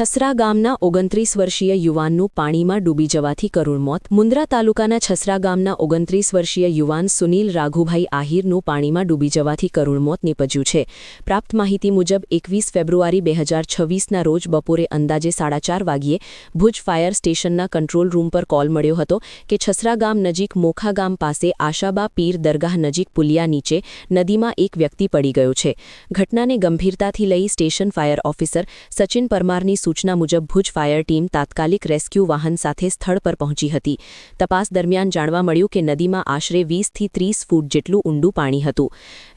છસરા ગામના 29 વર્ષીય યુવાનનું પાણીમાં ડૂબી જવાથી કરુણ મોત. મુન્દ્રા તાલુકાના છસરા ગામના 29 વર્ષીય યુવાન સુનિલ રાઘુભાઈ આહિરનું પાણીમાં ડૂબી જવાથી કરુણ મોત નીપજ્યું છે. પ્રાપ્ત માહિતી મુજબ 21 ફેબ્રુઆરી 2026ના રોજ બપોરે અંદાજે 4:30 વાગ્યે ભુજ ફાયર સ્ટેશનના કંટ્રોલ રૂમ પર કોલ મળ્યો હતો કે છસરા ગામ નજીક મોખા ગામ પાસે આશાબા પીર દરગાહ નજીક પુલિયા નીચે નદીમાં એક વ્યક્તિ પડી ગયો છે. ઘટનાને ગંભીરતાથી લઈ સ્ટેશન ફાયર ઓફિસર સચિન પરમારની સૂચના મુજબ ભુજ ફાયર ટીમ તાત્કાલિક રેસ્ક્યુ વાહન સાથે સ્થળ પર પહોંચી હતી. તપાસ દરમિયાન જાણવા મળ્યું કે નદીમાં આશરે 20થી 30 ફૂટ જેટલું ઊંડું પાણી હતું.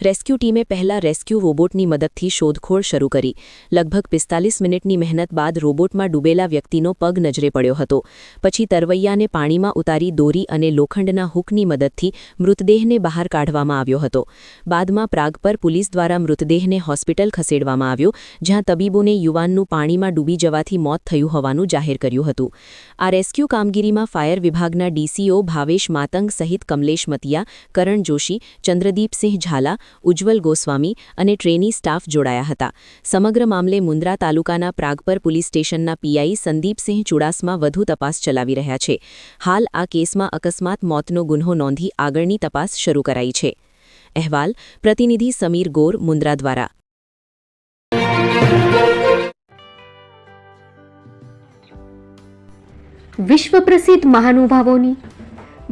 રેસ્ક્યુ ટીમે પહેલા રેસ્ક્યુ રોબોટની મદદથી શોધખોળ શરૂ કરી. લગભગ 45 મિનિટની મહેનત બાદ રોબોટમાં ડૂબેલા વ્યક્તિનો પગ નજરે પડ્યો હતો. પછી તરવૈયાને પાણીમાં ઉતારી દોરી અને લોખંડના હૂકની મદદથી મૃતદેહને બહાર કાઢવામાં આવ્યો હતો. બાદમાં પ્રાગપર પોલીસ દ્વારા મૃતદેહને હોસ્પિટલ ખસેડવામાં આવ્યો, જ્યાં તબીબોને યુવાનનું પાણીમાં ડૂબી જવાથી મોત થયું હોવાનું જાહેર કર્યું હતું. આ રેસ્ક્યુ કામગીરીમાં ફાયર વિભાગના ડીસીઓ ભાવેશ માતંગ સહિત કમલેશ મતિયા, કરણ જોશી, ચંદ્રદીપસિંહ ઝાલા, ઉજ્જવલ ગોસ્વામી અને ટ્રેની સ્ટાફ જોડાયા હતા. સમગ્ર મામલે મુન્દ્રા તાલુકાના પ્રાગપર પોલીસ સ્ટેશનના પીઆઈ સંદીપસિંહ ચુડાસમા વધુ તપાસ ચલાવી રહ્યા છે. હાલ આ કેસમાં અકસ્માત મોતનો ગુન્હો નોંધી આગળની તપાસ શરૂ કરાઈ છે. અહેવાલ પ્રતિનિધિ સમીર ગોર, મુન્દ્રા દ્વારા. વિશ્વ પ્રસિદ્ધ મહાનુભાવોની,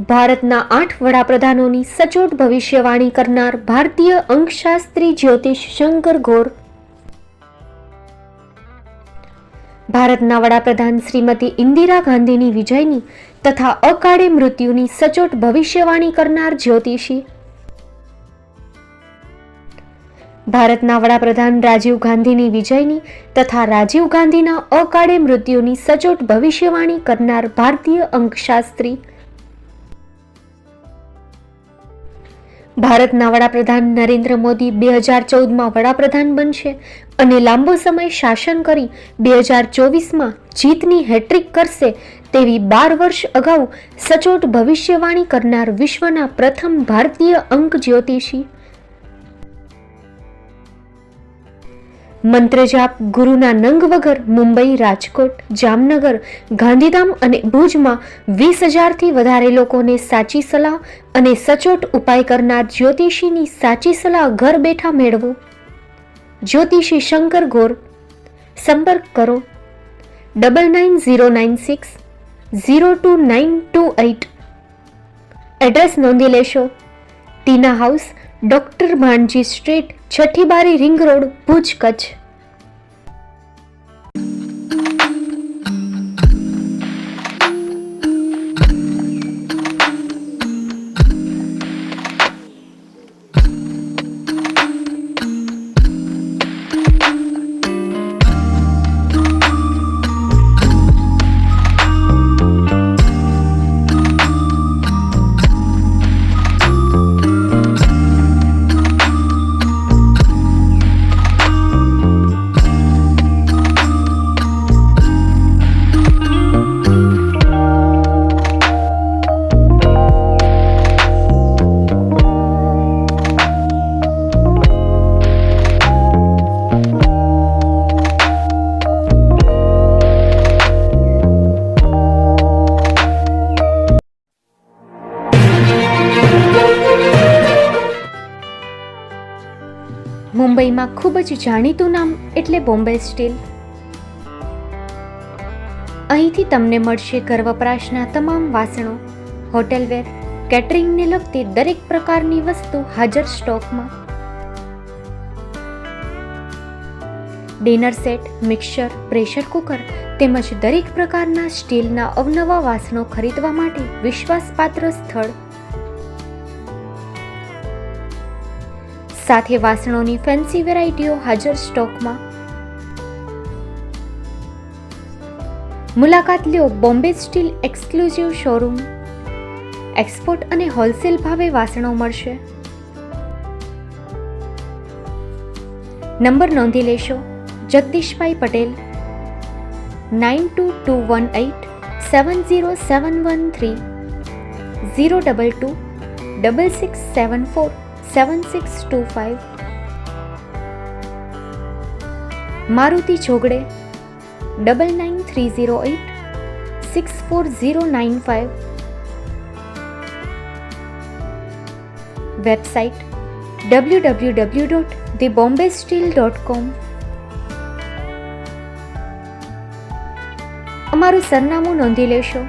ભારતના 8 વડાપ્રધાનોની સચોટ ભવિષ્યવાણી કરનાર ભારતીય અંકશાસ્ત્રી જ્યોતિષ શંકર ગોર, ભારતના વડાપ્રધાન શ્રીમતી ઇન્દિરા ગાંધીની વિજયની તથા અકાળે મૃત્યુની સચોટ ભવિષ્યવાણી કરનાર જ્યોતિષી, ભારતના વડાપ્રધાન રાજીવ ગાંધીની વિજયની તથા રાજીવ ગાંધીના અકાળે મૃત્યુની સચોટ ભવિષ્યવાણી કરનાર ભારતીય અંકશાસ્ત્રી, ભારતના વડાપ્રધાન નરેન્દ્ર મોદી 2014માં વડાપ્રધાન બનશે અને લાંબો સમય શાસન કરી 2024માં જીતની હેટ્રિક કરશે તેવી 12 વર્ષ અગાઉ સચોટ ભવિષ્યવાણી કરનાર વિશ્વના પ્રથમ ભારતીય અંક જ્યોતિષી, મંત્રજાપ ગુરુના નંગ વગર મુંબઈ, રાજકોટ, જામનગર, ગાંધીધામ અને ભુજમાં 20,000થી વધારે લોકોને સાચી સલાહ અને સચોટ ઉપાય કરનાર જ્યોતિષીની સાચી સલાહ ઘર બેઠા મેળવો. જ્યોતિષી શંકર ગોર. સંપર્ક કરો 9909602928. એડ્રેસ નોંધી લેશો: ટીના હાઉસ, ડોક્ટર ભાણજી સ્ટ્રીટ, છઠ્ઠી બારી, રિંગ રોડ, ભુજ, કચ્છ. મુંબઈમાં ખૂબ જ જાણીતું નામ એટલે બોમ્બે સ્ટીલ. અહીંથી તમને મળશે ઘર વપરાશના તમામ વાસણો, હોટેલવેર, કેટરિંગને લગતી દરેક પ્રકારની વસ્તુ હાજર સ્ટોકમાં. Dinner set, mixer, pressure cooker તેમજ દરેક પ્રકારના સ્ટીલના અવનવા વાસણો ખરીદવા માટે વિશ્વાસપાત્ર સ્થળ. સાથે વાસણોની ફેન્સી વેરાયટીઓ હાજર સ્ટોકમાં. મુલાકાત લ્યો Bombay steel exclusive showroom. Export અને હોલસેલ ભાવે વાસણો મળશે. નંબર નોંધી લેશો: જગદીશભાઈ પટેલ 9221870713 022 6674 7625. મારુતિ ચોગડે 9930864095. Website www.thebombasteel.com. અમારું સરનામું નોંધી લેશો.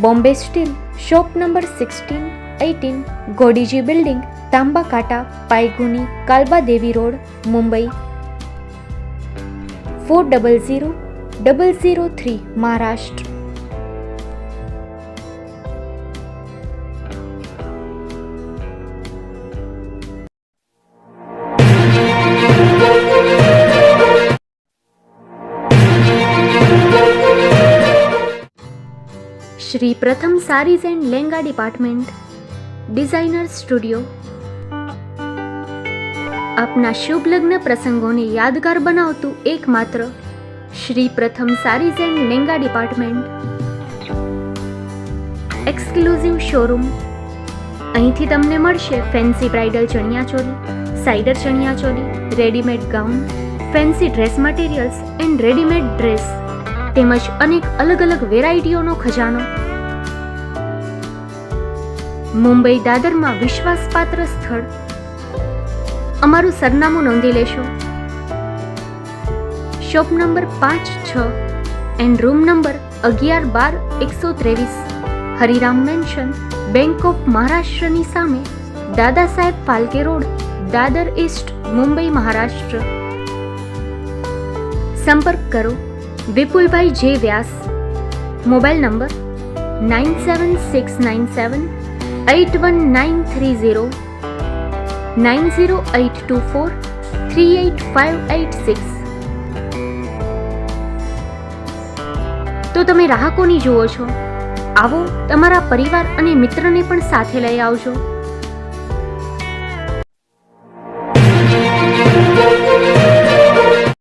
Bombay steel, shop number 16-18, Godiji building, Tamba Kanta, Paydhuni, Kalbadevi road, Mumbai 400003, Maharashtra. Shri Pratham saris and lehenga department, designer studio. આપના શુભ લગ્ન પ્રસંગોને યાદગાર બનાવતું એકમાત્ર Shri Pratham saris and lehenga department. Exclusive showroom. અહીંથી તમને મળશે fancy bridal chaniya choli, cider chaniya choli, readymade gown, fancy dress materials and readymade dress તેમજ અનેક અલગ અલગ વેરાયટીઓનો ખજાનો. મુંબઈ દાદરમાં વિશ્વાસપાત્ર સ્થળ. અમારું સરનામું નોંધી લેશો. Shop number 5-6 and room number 11-12-123, Hariram mansion, bank of મહારાષ્ટ્રની સામે, દાદા સાહેબ ફાલ્કે રોડ, દાદર ઈસ્ટ, મુંબઈ, મહારાષ્ટ્ર. સંપર્ક કરો વિપુલભાઈ જે વ્યાસ. Mobile number 9769781930, 9082438586. તો તમે રાહ કોની જુઓ છો? આવો, તમારા પરિવાર અને મિત્રને પણ સાથે લઈ આવજો.